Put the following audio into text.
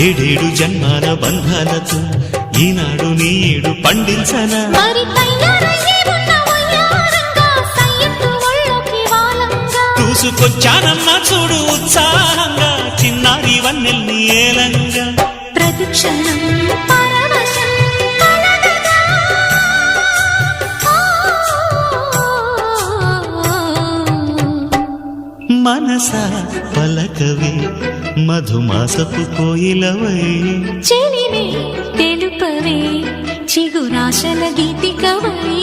ఏడేడు జన్మాల బంధాలతో ఈనాడు నీడు పండించనా మరి తయారయ్యే ఉన్న వయ్యారంగా సయ్యత్తు ఒళ్ళోకి వాలంగా చూసుకొచ్చానమ్మా చూడు ఉత్సాహంగా చిన్నారి వన్నెల్ని ఏలంగా ప్రతిక్షణం పరవశం కలగగా మనసా పలకవే మధుమాసపు కోయిలవై చెలివే తెలుపవే చిగురాశల గీతికవై